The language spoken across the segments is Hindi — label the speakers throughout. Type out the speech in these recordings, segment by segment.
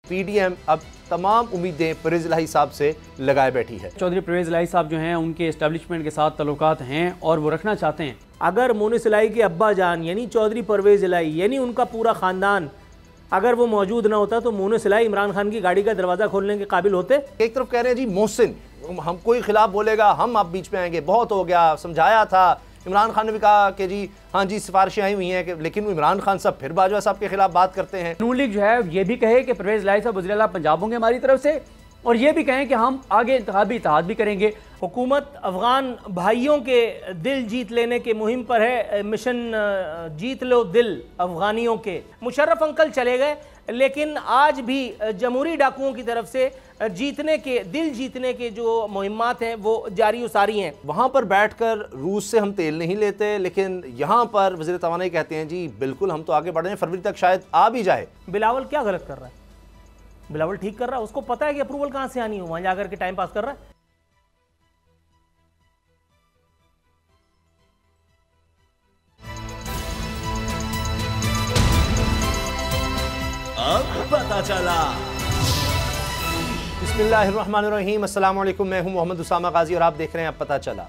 Speaker 1: पीडीएम अब तमाम उम्मीदें परवेज़ इलाही साहब से लगाए बैठी है।
Speaker 2: चौधरी परवेज़ इलाही साहब जो हैं उनके इस्टेब्लिशमेंट के साथ ताल्लुकात हैं और वो रखना चाहते हैं।
Speaker 3: अगर मोनिस इलाही के अब्बा जान यानी चौधरी परवेज़ इलाही यानी उनका पूरा ख़ानदान अगर वो मौजूद ना होता तो मोनिस इलाही इमरान खान की गाड़ी का दरवाज़ा खोलने के काबिल होते।
Speaker 1: एक तरफ कह रहे हैं जी मोहसिन, हम कोई खिलाफ बोलेगा हम आप बीच में आएंगे, बहुत हो गया, समझाया था। इमरान खान ने भी कहा कि जी हाँ जी सिफारिशें आई हुई हैं कि, लेकिन इमरान खान साहब फिर बाजवा साहब के खिलाफ बात करते हैं।
Speaker 2: नून लीग जो है ये भी कहे कि परवेज़ इलाही साहब वज़ीर आला पंजाब होंगे हमारी तरफ से, और ये भी कहें कि हम आगे इंतखाबी इत्तेहाद भी करेंगे।
Speaker 3: हुकूमत अफ़गान भाइयों के दिल जीत लेने के मुहिम पर है। मिशन जीत लो दिल अफ़गानियों के। मुशर्रफ अंकल चले गए, लेकिन आज भी जमहूरी डाकुओं की तरफ से दिल जीतने के जो मुहिम्मात हैं वो जारी उसारी हैं।
Speaker 1: वहाँ पर बैठकर रूस से हम तेल नहीं लेते, लेकिन यहाँ पर वज़ीर तवानाई कहते हैं जी बिल्कुल हम तो आगे बढ़ रहे हैं, फरवरी तक शायद आ भी जाए।
Speaker 3: बिलावल क्या गलत कर रहा है? बिलावल ठीक कर रहा है, उसको पता है कि अप्रूवल कहाँ से आनी हो, वहाँ जाकर के टाइम पास कर रहा है।
Speaker 4: अब पता चला।
Speaker 1: बिस्मिल्लाहिर्रहमानिर्रहीम, अस्सलाम वालेकुम, मैं हूं मोहम्मद उसामा गाजी और आप देख रहे हैं अब पता चला।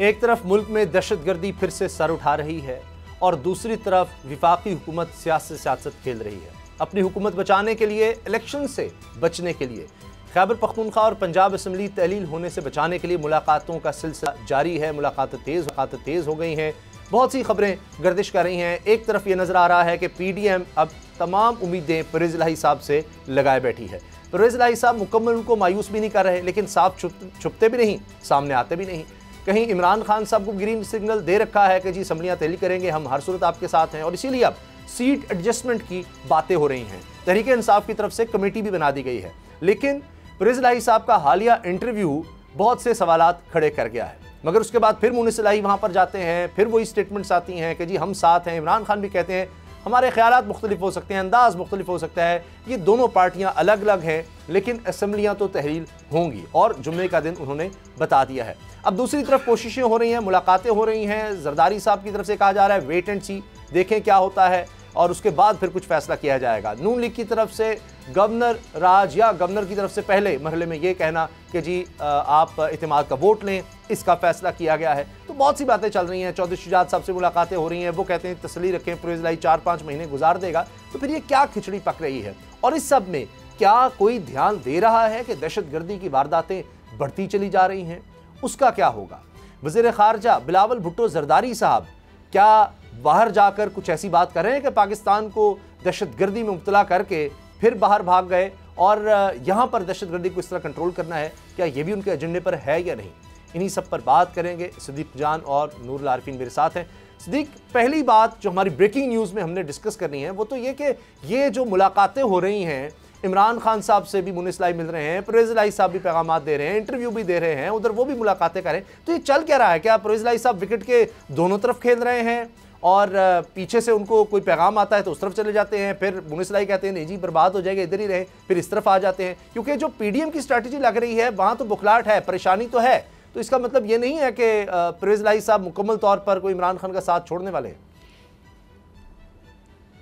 Speaker 1: एक तरफ मुल्क में दहशतगर्दी फिर से सर उठा रही है और दूसरी तरफ विफाकी हुकूमत सियासत खेल रही है। अपनी हुकूमत बचाने के लिए, इलेक्शन से बचने के लिए, खैबर पख्तूनख्वा और पंजाब असम्बली तहलील होने से बचाने के लिए मुलाकातों का सिलसिला जारी है। मुलाकातें तेज़ हो गई हैं, बहुत सी खबरें गर्दिश कर रही हैं। एक तरफ ये नज़र आ रहा है कि पीडीएम अब तमाम उम्मीदें परवेज़ इलाही साहब से लगाए बैठी है। परवेज़ इलाही साहब मुकम्मल उनको मायूस भी नहीं कर रहे, लेकिन साफ छुपते भी नहीं, सामने आते भी नहीं। कहीं इमरान खान साहब को ग्रीन सिग्नल दे रखा है कि जी असम्बलियाँ तहलील करेंगे, हम हर सूरत आपके साथ हैं, और इसीलिए अब सीट एडजस्टमेंट की बातें हो रही हैं। तहरीक इंसाफ की तरफ से कमेटी भी बना दी गई है, लेकिन परवेज़ इलाही साहब का हालिया इंटरव्यू बहुत से सवालात खड़े कर गया है। मगर उसके बाद फिर मोनिस इलाही वहाँ पर जाते हैं, फिर वही स्टेटमेंट्स आती हैं कि जी हम साथ हैं। इमरान खान भी कहते हैं हमारे ख्यालात मुख्तलिफ हो सकते हैं, अंदाज मुख्तलिफ हो सकता है, ये दोनों पार्टियाँ अलग अलग हैं, लेकिन असम्बलियाँ तो तहलील होंगी, और जुम्मे का दिन उन्होंने बता दिया है। अब दूसरी तरफ कोशिशें हो रही हैं, मुलाकातें हो रही हैं। जरदारी साहब की तरफ से कहा जा रहा है वेट एंड सी, देखें क्या होता है और उसके बाद फिर कुछ फैसला किया जाएगा। नून लीग की तरफ से गवर्नर राज या गवर्नर की तरफ से पहले मरहले में ये कहना कि जी आप इत्तेमाद का वोट लें, इसका फैसला किया गया है। तो बहुत सी बातें चल रही हैं। चौधरी शुजात साहब से मुलाकातें हो रही हैं, वो कहते हैं तसल्ली रखें, परवेज़ इलाही 4-5 महीने गुजार देगा। तो फिर ये क्या खिचड़ी पक रही है, और इस सब में क्या कोई ध्यान दे रहा है कि दहशतगर्दी की वारदातें बढ़ती चली जा रही हैं? उसका क्या होगा? वज़ीर ख़ारजा बिलावल भुट्टो ज़रदारी साहब क्या बाहर जाकर कुछ ऐसी बात कर रहे हैं कि पाकिस्तान को दहशतगर्दी में मुब्तला करके फिर बाहर भाग गए और यहाँ पर दहशतगर्दी को इस तरह कंट्रोल करना है? क्या ये भी उनके एजेंडे पर है या नहीं? इन्हीं सब पर बात करेंगे। सिद्दीक जान और नूरुल आरिफीन मेरे साथ हैं। सिद्दीक, पहली बात जो हमारी ब्रेकिंग न्यूज़ में हमने डिस्कस करनी है वो तो ये कि ये जो मुलाकातें हो रही हैं, इमरान खान साहब से भी मोनिस इलाही मिल रहे हैं, परवेज़ इलाही साहब भी पैगामात दे रहे हैं, इंटरव्यू भी दे रहे हैं, उधर वो भी मुलाकातें करें, तो ये चल क्या रहा है? क्या परवेज़ इलाही साहब विकेट के दोनों तरफ खेल रहे हैं और पीछे से उनको कोई पैगाम आता है तो उस तरफ चले जाते हैं, फिर मोनिस इलाही कहते हैं नहीं जी बर्बाद हो जाएगा, इधर ही रहे, फिर इस तरफ आ जाते हैं? क्योंकि जो पीडीएम की स्ट्रैटेजी लग रही है वहाँ तो बुखलाहट है, परेशानी तो है। तो इसका मतलब ये नहीं है कि परवेज़ इलाही साहब मुकम्मल तौर पर कोई इमरान खान का साथ छोड़ने वाले हैं।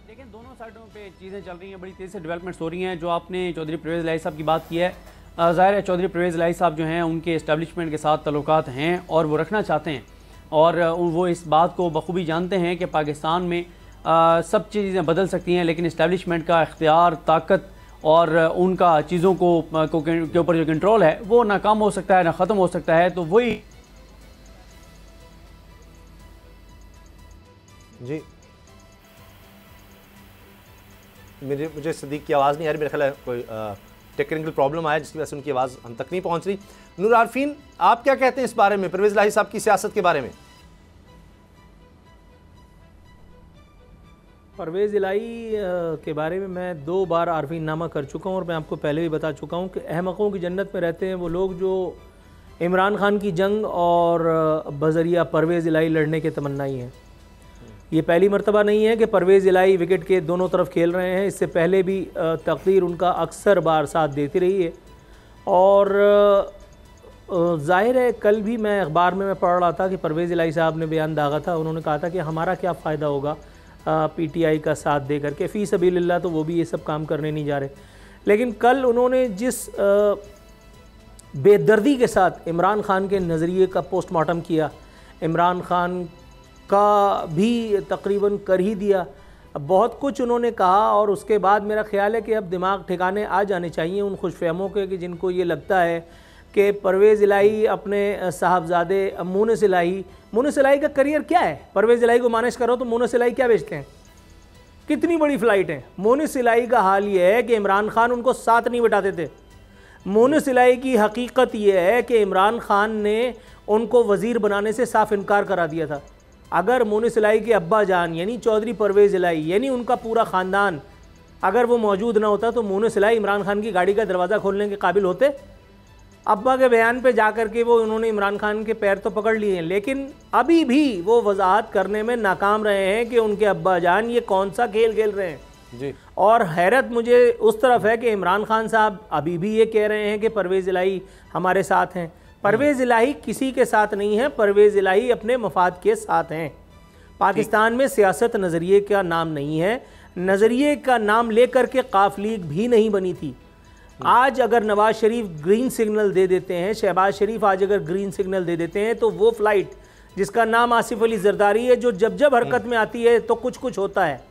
Speaker 2: लेकिन दोनों साइडों पे चीज़ें चल रही हैं, बड़ी तेज़ी से डेवलपमेंट्स हो रही हैं। जो आपने चौधरी परवेज़ इलाही साहब की बात की है, ज़ाहिर है चौधरी परवेज़ इलाही साहब जो हैं उनके इस्टेब्लिशमेंट के साथ ताल्लुकात हैं और वो रखना चाहते हैं, और वो इस बात को बखूबी जानते हैं कि पाकिस्तान में सब चीज़ें बदल सकती हैं, लेकिन इस्टेब्लिशमेंट का इख्तियार, ताकत और उनका चीज़ों के ऊपर जो कंट्रोल है वो नाकाम हो सकता है, ना ख़त्म हो सकता है। तो वही
Speaker 1: जी मुझे सिद्दीक की आवाज़ नहीं आ रही, मेरे ख्याल है कोई टेक्निकल प्रॉब्लम आया जिसकी वजह से उनकी आवाज़ हम तक नहीं पहुंच रही। नूर आरिफीन, आप क्या कहते हैं इस बारे में, परवेज़ इलाही साहब की सियासत के बारे में?
Speaker 3: परवेज़ इलाही के बारे में मैं 2 बार आरफीन नामा कर चुका हूँ और मैं आपको पहले भी बता चुका हूँ कि अहमकों की जन्नत में रहते हैं वो लोग जो इमरान खान की जंग और बज़रिया परवेज़ इलाही लड़ने के तमन्नाई हैं। ये पहली मर्तबा नहीं है कि परवेज़ इलाही विकेट के दोनों तरफ खेल रहे हैं, इससे पहले भी तकदीर उनका अक्सर बार साथ देती रही है। और ज़ाहिर है कल भी मैं अखबार में पढ़ रहा था कि परवेज़ इलाही साहब ने बयान दागा था, उन्होंने कहा था कि हमारा क्या फ़ायदा होगा पीटीआई का साथ दे करके, फ़ी सबीलिल्लाह तो वो भी ये सब काम करने नहीं जा रहे। लेकिन कल उन्होंने जिस बेदर्दी के साथ इमरान खान के नज़रिए का पोस्टमार्टम किया, इमरान खान का भी तकरीबन कर ही दिया, बहुत कुछ उन्होंने कहा। और उसके बाद मेरा ख्याल है कि अब दिमाग ठिकाने आ जाने चाहिए उन खुशफहमों के कि जिनको ये लगता है कि परवेज़ इलाही अपने साहबजादे मुनस इलाही का करियर क्या है। परवेज़ इलाही को मानिश करो तो मुनस इलाही क्या बेचते हैं, कितनी बड़ी फ़्लाइट है। मुनस इलाही का हाल ये है कि इमरान खान उनको साथ नहीं बिठाते थे। मुनस इलाही की हकीकत ये है कि इमरान खान ने उनको वज़ीर बनाने से साफ इनकार करा दिया था। अगर मुनस इलाही के अब्बा जान यानी चौधरी परवेज़ इलाही यानी उनका पूरा ख़ानदान अगर वो मौजूद ना होता तो मुनस इलाही इमरान खान की गाड़ी का दरवाज़ा खोलने के काबिल होते। अब्बा के बयान पे जा कर के वो उन्होंने इमरान खान के पैर तो पकड़ लिए हैं, लेकिन अभी भी वो वजाहत करने में नाकाम रहे हैं कि उनके अब्बा जान ये कौन सा खेल खेल रहे हैं
Speaker 1: जी।
Speaker 3: और हैरत मुझे उस तरफ है कि इमरान खान साहब अभी भी ये कह रहे हैं कि परवेज़ इलाही हमारे साथ हैं। परवेज़ इलाही किसी के साथ नहीं है, परवेज़ इलाही अपने मफाद के साथ हैं। पाकिस्तान में सियासत नज़रिए का नाम नहीं है, नज़रिए का नाम लेकर के काफ लीग भी नहीं बनी थी। आज अगर नवाज शरीफ ग्रीन सिग्नल दे देते हैं, शहबाज शरीफ आज अगर ग्रीन सिग्नल दे देते हैं तो वो फ्लाइट जिसका नाम आसिफ अली जरदारी है, जो जब जब हरकत में आती है तो कुछ कुछ होता है,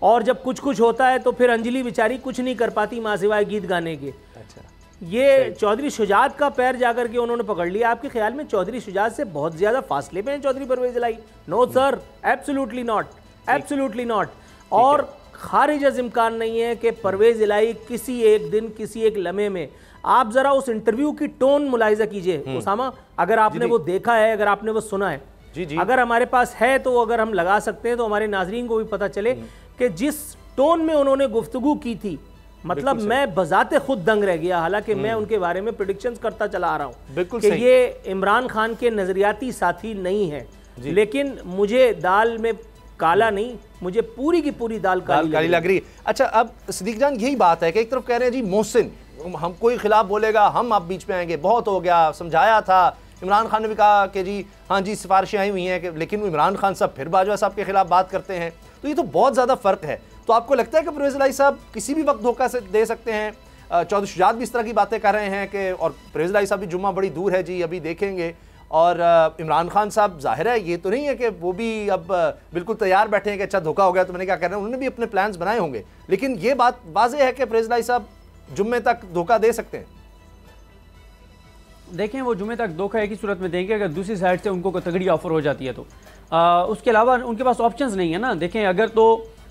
Speaker 3: और जब कुछ कुछ होता है तो फिर अंजलि बेचारी कुछ नहीं कर पाती माँ सिवाय गीत गाने के।
Speaker 1: अच्छा,
Speaker 3: ये चौधरी शुजात का पैर जाकर के उन्होंने पकड़ लिया। आपके ख्याल में चौधरी शुजात से बहुत ज़्यादा फासले पे हैं Chaudhry Pervez Elahi? No sir, absolutely not, absolutely not. और खारिज अज़ इम्कान नहीं है कि परवेज़ इलाही किसी एक दिन किसी एक लम्हे में, आप ज़रा उस इंटरव्यू की टोन मुलाहिजा कीजिए उसामा, अगर आपने वो देखा है, अगर आपने वो सुना है,
Speaker 1: जी।
Speaker 3: अगर हमारे पास है तो अगर हम लगा सकते हैं तो हमारे नाजरीन को भी पता चले कि जिस टोन में उन्होंने गुफ्तगू की थी, मतलब मैं बजाते खुद दंग रह गया। हालांकि मैं उनके बारे में प्रेडिक्शंस करता चला आ रहा हूँ
Speaker 1: बिल्कुल
Speaker 3: कि ये इमरान खान के नजरियाती साथी नहीं है, लेकिन मुझे दाल में काला नहीं, मुझे पूरी की पूरी दाल काली
Speaker 1: लग रही है। अच्छा, अब सिद्दीक जान यही बात है कि एक तरफ कह रहे हैं जी मोहसिन, हम कोई खिलाफ बोलेगा हम आप बीच में आएंगे, बहुत हो गया, समझाया था। इमरान खान ने भी कहा कि जी हाँ जी सिफारिशें आई हुई हैं कि, लेकिन इमरान खान साहब फिर बाजवा साहब के खिलाफ बात करते हैं। तो ये तो बहुत ज़्यादा फ़र्क है। तो आपको लगता है कि परवेज़ इलाही साहब किसी भी वक्त धोखा से दे सकते हैं? चौधरी शुजात भी इस तरह की बातें कर रहे हैं कि, और परवेज़ इलाही साहब भी जुम्मा बड़ी दूर है जी, अभी देखेंगे। और इमरान खान साहब जाहिर है ये तो नहीं है कि वो भी अब बिल्कुल तैयार बैठे हैं कि अच्छा धोखा हो गया तो मैंने क्या करना है, उन्होंने भी अपने प्लान्स बनाए होंगे। लेकिन ये बात वाज़ेह है कि परवेज़ इलाही साहब जुम्मे तक धोखा दे सकते हैं।
Speaker 2: देखें, वो जुमे तक धोखा एक ही सूरत में देंगे अगर दूसरी साइड से उनको कोई तगड़ी ऑफर हो जाती है तो। उसके अलावा उनके पास ऑप्शंस नहीं है ना। देखें, अगर तो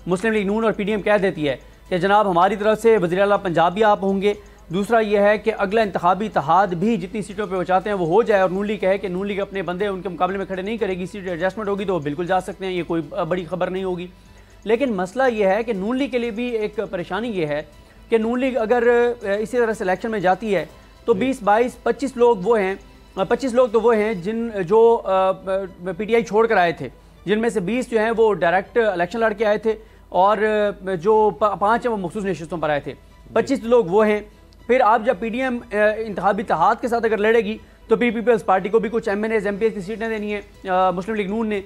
Speaker 2: मुस्लिम लीग नून और PDM कह देती है कि जनाब हमारी तरफ से वज़ीर आला पंजाब भी आप होंगे, दूसरा यह है कि अगला इंतखाबी इत्तेहाद भी जितनी सीटों पे वो चाहते हैं वो हो जाए, और नून लीग कहे कि नून लीग अपने बंदे उनके मुकाबले में खड़े नहीं करेगी, सीट एडजस्टमेंट होगी तो वो बिल्कुल जा सकते हैं, ये कोई बड़ी खबर नहीं होगी। लेकिन मसला ये है कि नून लीग के लिए भी एक परेशानी ये है कि नून लीग अगर इसी तरह से इलेक्शन में जाती है तो 20, 22, 25 लोग वो हैं, 25 लोग तो वो हैं जो PTI छोड़ कर आए थे, जिनमें से 20 जो हैं वो डायरेक्ट इलेक्शन लड़ के आए थे, और जो 5 हैं वो मखसूस नशिस्तों पर आए थे। 25 लोग वो हैं। फिर आप जब PDM इंतखाबी इत्तेहाद के साथ अगर लड़ेगी तो पीपल्स पार्टी को भी कुछ MNAs MPs की सीटें देनी है मुस्लिम लीग नून ने।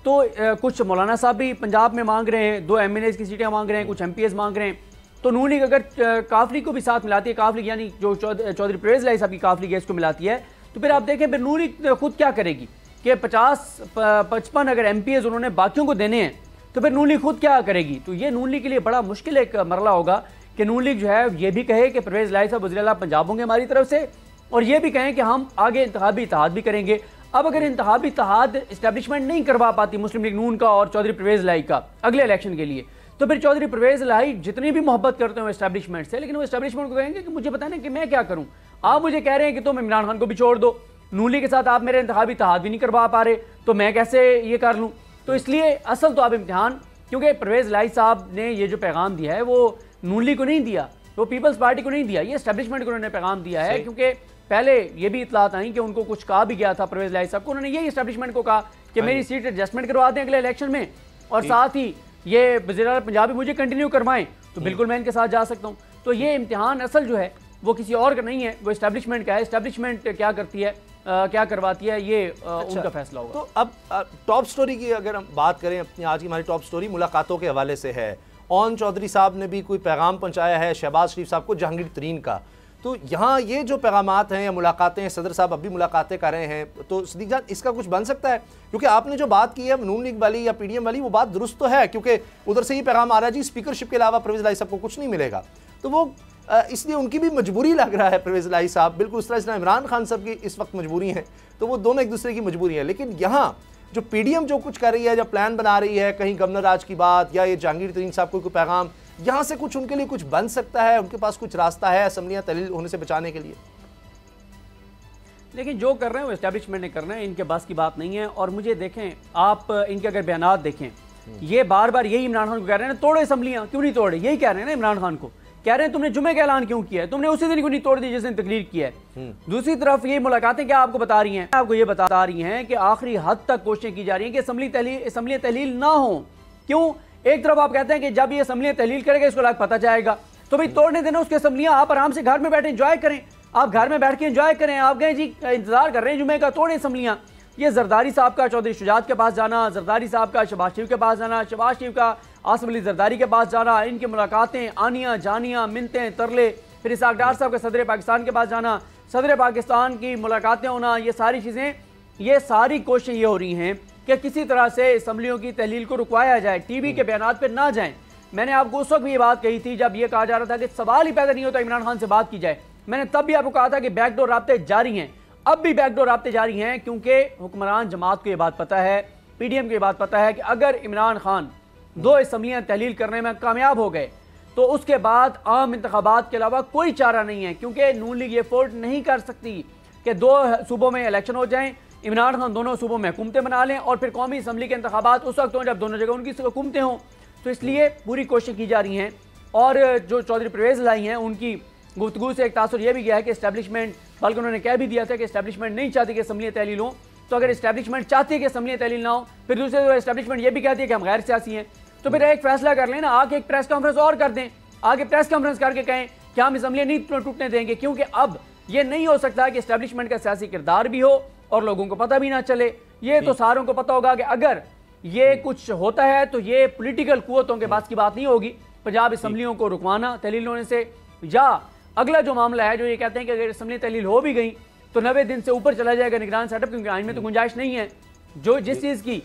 Speaker 2: तो कुछ मौलाना साहब भी पंजाब में मांग रहे हैं, 2 MNAs की सीटें मांग रहे हैं, कुछ MPs मांग रहे हैं। तो नून लीग अगर काफ लीग को भी साथ मिलाती है, काफ लीग यानी जो चौधरी परवेज़ इलाही साहब की काफ लीग है इसको मिलाती है, तो फिर आप देखें फिर नून लीग खुद क्या करेगी कि 50-55 अगर MPs उन्होंने बाकियों को देने हैं तो फिर नून लीग खुद क्या करेगी। तो ये नून लीग के लिए बड़ा मुश्किल एक मरला होगा कि नून लीग जो है ये भी कहे कि परवेज़ इलाही साहब वज़ीर आला पंजाब होंगे हमारी तरफ से, और ये भी कहें कि हम आगे इंतखाबी इत्तेहाद भी करेंगे। अब अगर इंतखाबी इत्तेहाद इस्टेब्लिशमेंट नहीं करवा पाती मुस्लिम लीग नून का और चौधरी परवेज़ इलाही का अगले इलेक्शन के लिए, तो फिर चौधरी परवेज़ इलाही जितनी भी मोहब्बत करते हैं इस्टेब्लिशमेंट से, लेकिन वो इस्टेब्लिशमेंट को कहेंगे कि मुझे पता नहीं कि मैं क्या करूँ, आप मुझे कह रहे हैं कि तुम इमरान खान को भी छोड़ दो, नून लीग के साथ आप मेरे इंतखाबी इत्तेहाद भी नहीं करवा पा रहे, तो मैं कैसे ये कर लूँ। तो इसलिए असल तो आप इम्तिहान, क्योंकि परवेज़ इलाही साहब ने ये जो पैगाम दिया है वो नून लीग को नहीं दिया, वो पीपल्स पार्टी को नहीं दिया, ये एस्टेब्लिशमेंट को उन्होंने पैगाम दिया है। क्योंकि पहले ये भी इतलात आई कि उनको कुछ कहा भी गया था परवेज़ इलाही साहब को, उन्होंने यही एस्टेब्लिशमेंट को कहा कि मेरी सीट एडजस्टमेंट करवा दें अगले इलेक्शन में, और साथ ही ये वज़ीर आला पंजाब भी मुझे कंटिन्यू करवाएं तो बिल्कुल मैं इनके साथ जा सकता हूँ। तो ये इम्तिहान असल जो है वो किसी और का नहीं है, वो एस्टेब्लिशमेंट का है। एस्टेब्लिशमेंट क्या करती है, क्या करवाती है, ये उनका फैसला होगा।
Speaker 1: तो अब टॉप स्टोरी की अगर हम बात करें, अपनी आज की हमारी टॉप स्टोरी मुलाकातों के हवाले से है, ओन चौधरी साहब ने भी कोई पैगाम पहुंचाया है शहबाज शरीफ साहब को जहांगीर तरीन का। तो यहाँ ये जो पैगामात हैं या मुलाकातें हैं, सदर साहब अभी मुलाकातें कर रहे हैं, तो सिद्दीक जान इसका कुछ बन सकता है? क्योंकि आपने जो बात की है नून लीग वाली या पीडीएम वाली, वो बात दुरुस्त तो है, क्योंकि उधर से ही पैगाम आ रहा है जी स्पीकरशिप के अलावा परवेज़ इलाही साहब को कुछ नहीं मिलेगा। तो वो इसलिए उनकी भी मजबूरी लग रहा है परवेज़ इलाही साहब, बिल्कुल उस तरह इमरान खान साहब की इस वक्त मजबूरी है, तो वो दोनों एक दूसरे की मजबूरी है। लेकिन यहाँ जो पीडीएम जो कुछ कर रही है, जो प्लान बना रही है, कहीं गवर्नर राज की बात या ये जहांगीर तरीन साहब को कोई पैगाम, यहाँ से कुछ उनके लिए कुछ बन सकता है? उनके पास कुछ रास्ता है असम्बलियाँ तहलील होने से बचाने के लिए?
Speaker 2: लेकिन जो कर रहे हैं वो एस्टैब्लिशमेंट ने करना है, इनके बस की बात नहीं है। और मुझे देखें आप, इनके अगर बयानात देखें, ये बार बार यही इमरान खान को कह रहे हैं तोड़ो असम्बलियाँ, क्यों नहीं तोड़े? यही कह रहे हैं ना इमरान खान को, कह रहे हैं तुमने जुमे का ऐलान क्यों किया है, तुमने उसी दिन क्यों नहीं तोड़ दी जिस दिन तकरीर किया है। दूसरी तरफ ये मुलाकातें क्या आपको बता रही हैं? आपको ये बता रही हैं कि आखिरी हद तक कोशिशें की जा रही हैं कि असम्बली तहलील ना हो। क्यों? एक तरफ आप कहते हैं कि जब ये असम्बली तहलील करेगा इसको लाग पता जाएगा, तो भाई तोड़ने देना उसकी असम्बलियाँ, आप आराम से घर में बैठे इंजॉय करें, आप घर में बैठ के इंजॉय करें। आप गए जी इंतजार कर रहे हैं जुमे का, तोड़े असम्बलियाँ। ये जरदारी साहब का चौधरी शुजात के पास जाना, जरदारी साहब का शहबाज शरीफ के पास जाना, शहबाज शरीफ का आसिफ अली जरदारी के पास जाना, इनकी मुलाकातें, आनियाँ जानियाँ, मिन्नतें, तरले, फिर इसाक डार साहब के सदर पाकिस्तान के पास जाना, सदर पाकिस्तान की मुलाकातें होना, ये सारी चीज़ें, ये सारी कोशिशें ये हो रही हैं कि किसी तरह से असम्बलियों की तहलील को रुकवाया जाए, टीवी के बयानात पर ना जाएँ। मैंने आपको उस वक्त भी ये बात कही थी जब ये कहा जा रहा था कि सवाल ही पैदा नहीं होता इमरान खान से बात की जाए। मैंने तब भी आपको कहा था कि बैकडोर राब्ते जारी हैं, अब भी बैकडोर राब्ते जारी हैं, क्योंकि हुक्मरान जमात को ये बात पता है, पीडीएम को ये बात पता है कि अगर इमरान खान 2 असम्बलियाँ तहलील करने में कामयाब हो गए तो उसके बाद आम इंतखाबात के अलावा कोई चारा नहीं है, क्योंकि नून लीग ये अफोर्ड नहीं कर सकती कि 2 सूबों में इलेक्शन हो जाएं, इमरान खान दोनों सूबों में हुकूमतें बना लें और फिर कौमी असम्बली के इंतखाबात उस वक्त हों जब दोनों जगह उनकी हुकूमतें हों। तो इसलिए पूरी कोशिश की जा रही हैं। और जो चौधरी परवेज़ इलाही हैं उनकी गुफ्तगू से एक तासुर यह भी गया है कि इस्टेब्लिशमेंट, बल्कि उन्होंने कह भी दिया था कि इस्टेब्लिशमेंट नहीं चाहती कि असम्बलियाँ तहलील हों। तो अगर इस्टेब्लिशमेंट चाहती है कि असम्बलियाँ तहलील ना हो, फिर दूसरी तरफ इस्टेब्लिशमेंट ये भी कहती है कि हम गैर सियासी हैं, तो फिर एक फैसला कर लें ना, आके एक प्रेस कॉन्फ्रेंस और कर दें, आगे प्रेस कॉन्फ्रेंस करके कहें कि हम असम्बलियाँ नहीं टूटने देंगे। क्योंकि अब ये नहीं हो सकता कि इस्टेब्लिशमेंट का सियासी किरदार भी हो और लोगों को पता भी ना चले। ये तो सारों को पता होगा कि अगर ये कुछ होता है तो ये पॉलिटिकल कुव्वतों के पास की बात नहीं होगी पंजाब असम्बलियों को रुकवाना तहलील होने से। या अगला जो मामला है जो ये कहते हैं कि अगर असम्बली तहलील हो भी गई तो 90 दिन से ऊपर चला जाएगा निगरान सेटअप, क्योंकि आइन में तो गुंजाइश नहीं है जो जिस चीज़ की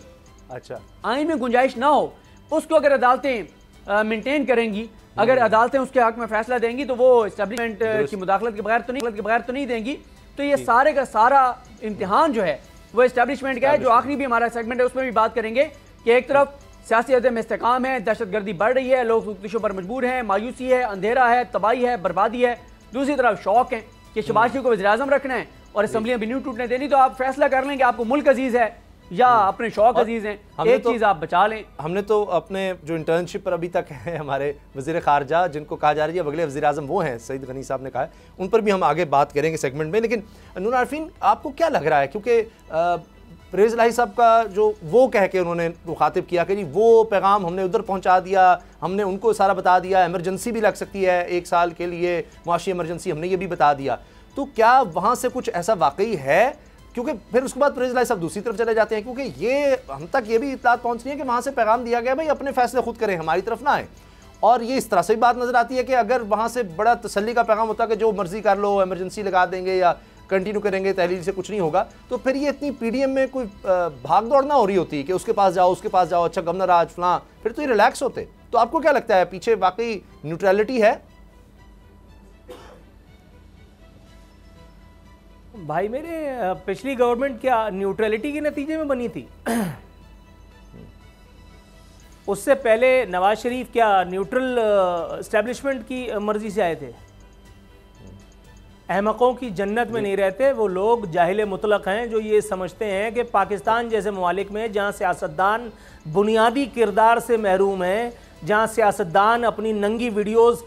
Speaker 2: आइन में गुंजाइश ना हो उसको अगर अदालतें मेंटेन करेंगी, अगर अदालतें उसके हक में फैसला देंगी तो वो एस्टेब्लिशमेंट की मुदाखलत के बगैर तो नहीं देंगी। तो ये सारे का सारा इम्तिहान जो है वो एस्टेब्लिशमेंट का है। जो आखिरी भी हमारा सेगमेंट है उसमें भी बात करेंगे कि एक तरफ सियासी अदम इस्तेकाम है, दहशतगर्दी बढ़ रही है, लोग खुदकुशियों पर मजबूर हैं, मायूसी है, अंधेरा है, तबाही है, बर्बादी है। दूसरी तरफ शौक है कि शहबाज शरीफ को वज़ीर-ए-आज़म रखना है और असम्बलियाँ भी नहीं टूटने देनी। तो आप फैसला कर लें कि आपको मुल्क अजीज़ है या अपने शौक अजीज़ हैं, एक चीज़ आप बचा लें।
Speaker 1: हमने तो अपने जो इंटर्नशिप पर अभी तक है हमारे वज़ीर ख़ारजा जिनको कहा जा रही है अगले वज़ीर-ए-आज़म वो हैं, सईद गनी साहब ने कहा है, उन पर भी हम आगे बात करेंगे सेगमेंट में। लेकिन नूर आरफीन आपको क्या लग रहा है, क्योंकि परवेज़ इलाही साहब का जो वो कह के उन्होंने मुखातिब किया कि जी वो पैगाम हमने उधर पहुंचा दिया, हमने उनको सारा बता दिया, इमरजेंसी भी लग सकती है 1 साल के लिए, मुआशी इमरजेंसी हमने ये भी बता दिया। तो क्या वहाँ से कुछ ऐसा वाकई है? क्योंकि फिर उसके बाद परवेज़ इलाही साहब दूसरी तरफ चले जाते हैं, क्योंकि ये हम तक ये भी इत्तलात पहुँच रही है कि वहाँ से पैगाम दिया गया भाई अपने फैसले खुद करें, हमारी तरफ ना आए। और ये इस तरह से भी बात नज़र आती है कि अगर वहाँ से बड़ा तसल्ली का पैगाम होता है कि जो मर्जी कर लो, इमरजेंसी लगा देंगे या कंटिन्यू करेंगे, तहलील से कुछ नहीं होगा, तो फिर ये इतनी पीडीएम में कोई भाग दौड़ ना हो रही होती कि उसके पास जाओ अच्छा गवर्नर आज फलां, फिर तो ये रिलैक्स होते। तो आपको क्या लगता है पीछे वाकई न्यूट्रलिटी है?
Speaker 3: भाई मेरे पिछली गवर्नमेंट क्या न्यूट्रलिटी के नतीजे में बनी थी? उससे पहले नवाज शरीफ क्या न्यूट्रल एस्टेब्लिशमेंट की मर्जी से आए थे? अहमकों की जन्नत में नहीं रहते वो लोग, जाहिल मुतलक हैं जो ये समझते हैं कि पाकिस्तान जैसे ममालिक में जहाँ सियासतदान बुनियादी किरदार से महरूम हैं, जहाँ सियासतदान अपनी नंगी वीडियोस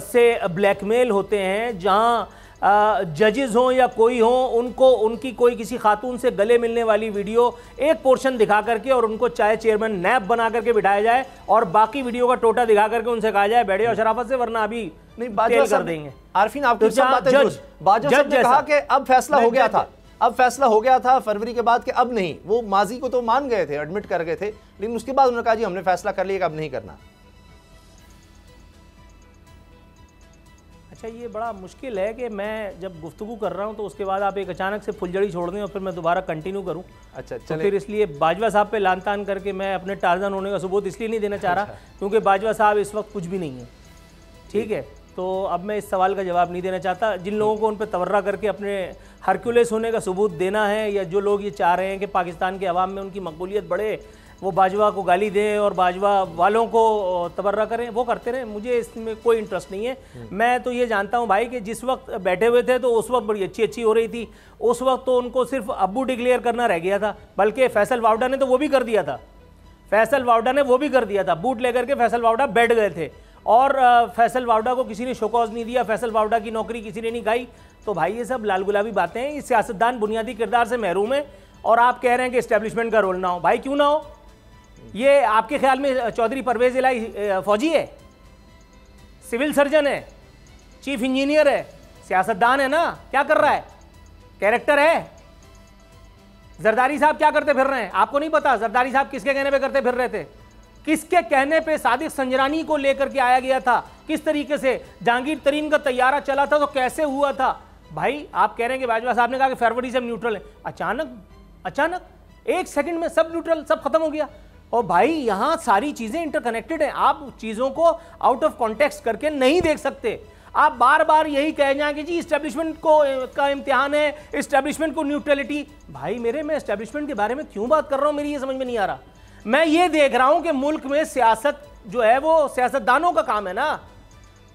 Speaker 3: से ब्लैकमेल होते हैं, जहाँ जजेस हों या कोई हो उनको उनकी कोई किसी खातून से गले मिलने वाली वीडियो एक पोर्शन दिखा करके और उनको चाहे चेयरमैन नैब बना करके बिठाया जाए और बाकी वीडियो का टोटा दिखा करके उनसे कहा जाए बैठे और शराफत से, वरना अभी नहीं तेल कर देंगे।
Speaker 1: आरफीन आपकी सब बातें बाजवा साहब ने कहा कि अब फैसला हो गया था, अब फैसला हो गया था फरवरी के बाद कि अब नहीं, वो माजी को तो मान गए थे, एडमिट कर गए थे, लेकिन उसके बाद उन्होंने कहा जी हमने फैसला कर लिया कि अब नहीं करना।
Speaker 3: अच्छा, ये बड़ा मुश्किल है कि मैं जब गुफ्तगू कर रहा हूँ तो उसके बाद आप एक अचानक से फुलझड़ी छोड़ दें और फिर मैं दोबारा कंटिन्यू करूँ।
Speaker 1: अच्छा,
Speaker 3: तो फिर इसलिए बाजवा साहब पे लान तान करके मैं अपने टारजन होने का सबूत इसलिए नहीं देना चाह रहा क्योंकि बाजवा साहब इस वक्त कुछ भी नहीं है, ठीक है। तो अब मैं इस सवाल का जवाब नहीं देना चाहता। जिन लोगों को उन पर तवर्रा करके अपने हरक्यूलेस होने का सबूत देना है, या जो लोग ये चाह रहे हैं कि पाकिस्तान के अवाम में उनकी मकबूलियत बढ़े, वो बाजवा को गाली दें और बाजवा वालों को तबर्रा करें, वो करते रहें, मुझे इसमें कोई इंटरेस्ट नहीं है। मैं तो ये जानता हूँ भाई कि जिस वक्त बैठे हुए थे तो उस वक्त बड़ी अच्छी हो रही थी, उस वक्त तो उनको सिर्फ अब्बू डिक्लेयर करना रह गया था, बल्कि फैसल वावडा ने तो वो भी कर दिया था, फैसल वावडा ने वो भी कर दिया था, बूट लेकर के फैसल वावडा बैठ गए थे और फैसल वावडा को किसी ने शोकॉज नहीं दिया, फैसल वावडा की नौकरी किसी ने नहीं खाई। तो भाई ये सब लाल गुलाबी बातें हैं, ये सियासतदान बुनियादी किरदार से महरूम है और आप कह रहे हैं कि इस्टेब्लिशमेंट का रोल ना हो। भाई क्यों ना हो? ये आपके ख्याल में चौधरी परवेज इलाही फौजी है, सिविल सर्जन है, चीफ इंजीनियर है, सियासतदान है ना? क्या कर रहा है? कैरेक्टर है। जरदारी साहब क्या करते फिर रहे हैं? आपको नहीं पता जरदारी साहब किसके कहने पे करते फिर रहे थे? किसके कहने पे सादिक संजरानी को लेकर के आया गया था? किस तरीके से जहांगीर तरीन का तैयारा चला था तो कैसे हुआ था? भाई आप कह रहे हैं कि बाजवा साहब ने कहा कि फरवरी से न्यूट्रल है, अचानक 1 सेकंड में सब न्यूट्रल, सब खत्म हो गया। और भाई यहाँ सारी चीजें इंटरकनेक्टेड हैं, आप चीजों को आउट ऑफ कॉन्टेक्स्ट करके नहीं देख सकते। आप बार बार यही कह जाएं कि जी इस्टेब्लिशमेंट को का इम्तिहान है, इस्टेब्लिशमेंट को न्यूट्रलिटी। भाई मेरे, मैं इस्टेब्लिशमेंट के बारे में क्यों बात कर रहा हूँ, मेरी ये समझ में नहीं आ रहा। मैं ये देख रहा हूं कि मुल्क में सियासत जो है वो सियासतदानों का काम है ना,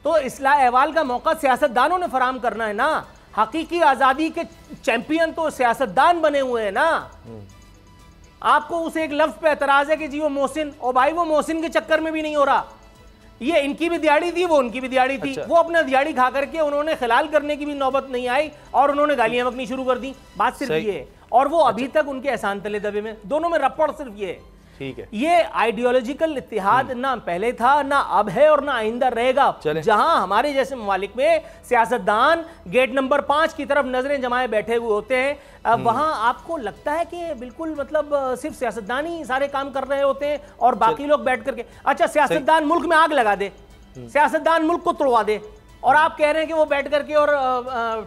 Speaker 3: तो इस्लाह अहवाल का मौका सियासतदानों ने फराहम करना है ना। हकीकी आज़ादी के चैंपियन तो सियासतदान बने हुए हैं ना। आपको उस एक लफ्ज पे एतराज है कि जी वो मोहसिन, और भाई वो मोहसिन के चक्कर में भी नहीं हो रहा। ये इनकी भी दिहाड़ी थी, वो उनकी भी दिहाड़ी थी। अच्छा। वो अपना दिहाड़ी खा करके उन्होंने खिलाल करने की भी नौबत नहीं आई और उन्होंने गालियां बकनी शुरू कर दी। बात सिर्फ ये है, और वो अभी तक उनके एहसान तले दबे में, दोनों में रपड़ सिर्फ ये है।
Speaker 1: ठीक है,
Speaker 3: ये आइडियोलॉजिकल इत्तेहाद ना पहले था, ना अब है और ना आइंदा रहेगा। जहां हमारे जैसे ममालिक में सियासतदान गेट नंबर 5 की तरफ नजरें जमाए बैठे हुए होते हैं, वहां आपको लगता है कि बिल्कुल मतलब सिर्फ सियासतदान ही सारे काम कर रहे होते हैं और बाकी लोग बैठ करके। अच्छा, सियासतदान मुल्क में आग लगा दे, सियासतदान मुल्क को तोड़वा दे, और आप कह रहे हैं कि वो बैठ करके और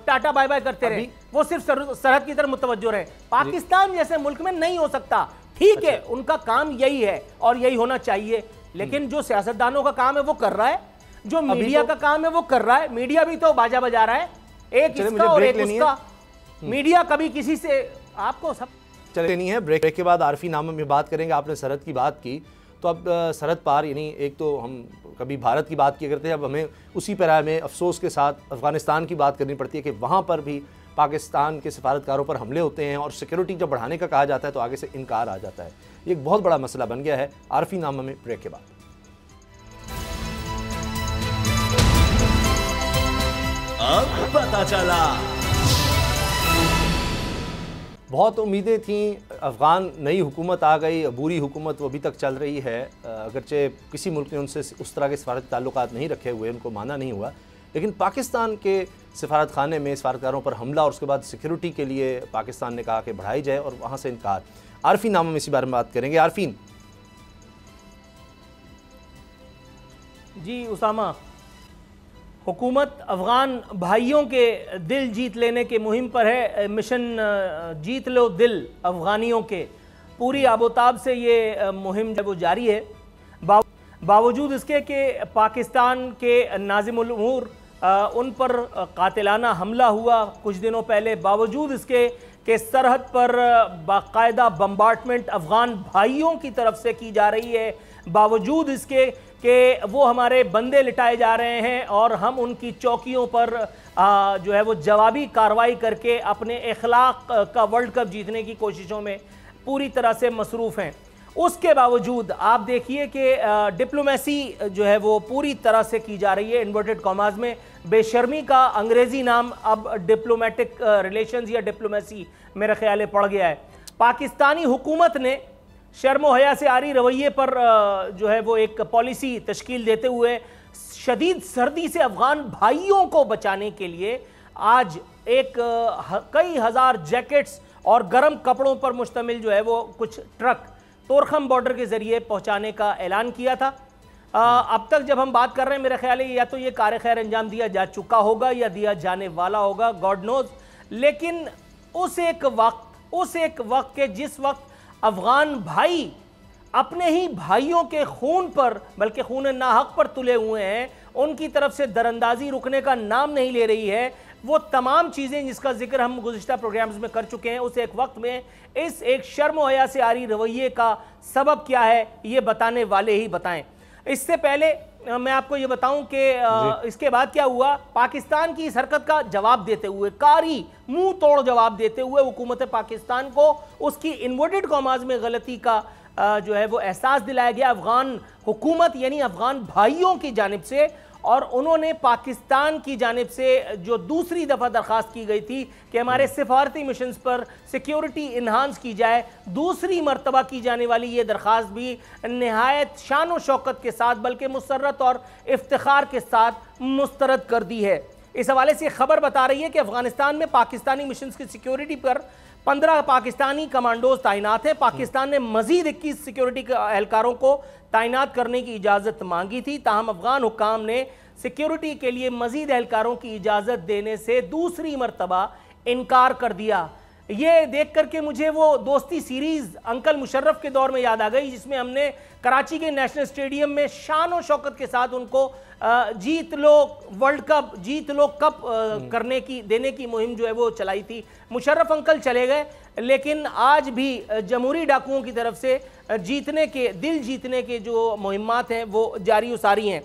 Speaker 3: टाटा बाय बाय करते रहे, वो सिर्फ सरहद की तरफ मुतवज्जो रहे। पाकिस्तान जैसे मुल्क में नहीं हो सकता। ठीक है, उनका काम यही है और यही होना चाहिए, लेकिन जो सियासतदानों का काम है वो कर रहा है, जो मीडिया का काम है वो कर रहा है। मीडिया भी तो बाजा बजा रहा है, एक इसका और एक उसका। मीडिया कभी किसी से आपको सब
Speaker 1: चले नहीं है। ब्रेक के बाद आरफी नाम में बात करेंगे। आपने सरहद की बात की, तो अब सरहद पार, यानी एक तो हम कभी भारत की बात किया करते हैं, अब हमें उसी पैरा में अफसोस के साथ अफगानिस्तान की बात करनी पड़ती है कि वहाँ पर भी पाकिस्तान के सफारतकारों पर हमले होते हैं और सिक्योरिटी जब बढ़ाने का कहा जाता है तो आगे से इनकार आ जाता है। ये एक बहुत बड़ा मसला बन गया है। आरफी नामा में ब्रेक के बाद
Speaker 4: अब पता चला।
Speaker 1: बहुत उम्मीदें थीं, अफ़गान नई हुकूमत आ गई, अबूरी हुकूमत वो अभी तक चल रही है, अगरचे किसी मुल्क ने उनसे उस तरह के सफारती ताल्लुकात नहीं रखे हुए, उनको माना नहीं हुआ, लेकिन पाकिस्तान के सफारत खाने में सफारतकारों पर हमला और उसके बाद सिक्योरिटी के लिए पाकिस्तान ने कहा कि बढ़ाई जाए और वहाँ से इनकार। आरफीन नामा में इसी बारे में बात करेंगे। आरफीन
Speaker 3: जी। उसामा, हुकूमत अफ़गान भाइयों के दिल जीत लेने के मुहिम पर है। मिशन जीत लो दिल अफ़गानियों के, पूरी आबोताब से ये मुहिम जब वो जारी है। बावजूद इसके कि पाकिस्तान के नाज़िमुल उमूर उन पर कातिलाना हमला हुआ कुछ दिनों पहले, बावजूद इसके कि सरहद पर बाकायदा बम्बार्टमेंट अफ़गान भाइयों की तरफ से की जा रही है, बावजूद इसके कि वो हमारे बंदे लिटाए जा रहे हैं और हम उनकी चौकियों पर जो है वो जवाबी कार्रवाई करके अपने इखलाक का वर्ल्ड कप जीतने की कोशिशों में पूरी तरह से मसरूफ़ हैं। उसके बावजूद आप देखिए कि डिप्लोमेसी जो है वो पूरी तरह से की जा रही है, इन्वर्टेड कॉमास में। बेशर्मी का अंग्रेज़ी नाम अब डिप्लोमेटिक रिलेशंस या डिप्लोमेसी मेरे ख्याल पड़ गया है। पाकिस्तानी हुकूमत ने शर्म हया से आरी रवैये पर जो है वो एक पॉलिसी तश्कील देते हुए शदीद सर्दी से अफ़गान भाइयों को बचाने के लिए आज एक कई हज़ार जैकेट्स और गर्म कपड़ों पर मुश्तमिल जो है वो कुछ ट्रक तोरखम बॉर्डर के ज़रिए पहुंचाने का ऐलान किया था। अब तक जब हम बात कर रहे हैं मेरा ख्याल है या तो ये कार खैर अंजाम दिया जा चुका होगा या दिया जाने वाला होगा, गॉड नोज। लेकिन उस एक वक्त के जिस वक्त अफगान भाई अपने ही भाइयों के खून पर, बल्कि खून नाहक पर तुले हुए हैं, उनकी तरफ से दरअंदाजी रुकने का नाम नहीं ले रही है, वो तमाम चीज़ें जिसका जिक्र हम गुज़िश्ता प्रोग्राम्स में कर चुके हैं, उस एक वक्त में इस एक शर्म व हया से आरी रवैये का सबब क्या है ये बताने वाले ही बताएं। इससे पहले मैं आपको ये बताऊं कि इसके बाद क्या हुआ। पाकिस्तान की इस हरकत का जवाब देते हुए, कारी मुंह तोड़ जवाब देते हुए, हुकूमत पाकिस्तान को उसकी इन्वर्टेड कॉमाज में गलती का जो है वो एहसास दिलाया गया अफगान हुकूमत यानी अफगान भाइयों की जानिब से, और उन्होंने पाकिस्तान की जानिब से जो दूसरी दफ़ा दरख्वास्त की गई थी कि हमारे सिफारती मिशंस पर सिक्योरिटी इन्हांस की जाए, दूसरी मरतबा की जाने वाली ये दरख्वास्त भी नहायत शान व शौकत के साथ बल्कि मुसर्रत और इफ्तिखार के साथ मुस्तरद कर दी है। इस हवाले से खबर बता रही है कि अफगानिस्तान में पाकिस्तानी मिशंस की सिक्योरिटी पर 15 पाकिस्तानी कमांडोज तैनात हैं। पाकिस्तान ने मजीद 21 सिक्योरिटी एहलकारों को तैनात करने की इजाज़त मांगी थी, ताहम अफगान हुक्काम ने सिक्योरिटी के लिए मजीद एहलकारों की इजाज़त देने से दूसरी मरतबा इनकार कर दिया। ये देख करके मुझे वो दोस्ती सीरीज़ अंकल मुशर्रफ के दौर में याद आ गई, जिसमें हमने कराची के नेशनल स्टेडियम में शान और शौकत के साथ उनको जीत लो वर्ल्ड कप, जीत लो कप करने की देने की मुहिम जो है वो चलाई थी। मुशर्रफ अंकल चले गए, लेकिन आज भी जमहूरी डाकुओं की तरफ से दिल जीतने के जो मुहिम्मात हैं वो जारी उसारी हैं।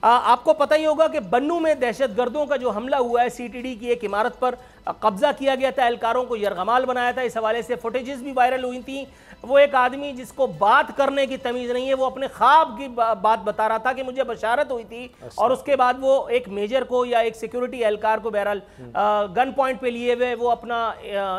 Speaker 3: आपको पता ही होगा कि बन्नू में दहशतगर्दों का जो हमला हुआ है, सीटीडी की एक इमारत पर कब्जा किया गया था, एहलकारों को यरगमाल बनाया था। इस हवाले से फुटेजेस भी वायरल हुई थी। वो एक आदमी जिसको बात करने की तमीज़ नहीं है, वो अपने ख्वाब की बात बता रहा था कि मुझे बशारत हुई थी, और उसके बाद वो एक मेजर को या एक सिक्योरिटी एहलकार को बहरहाल गन पॉइंट पे लिए हुए वो अपना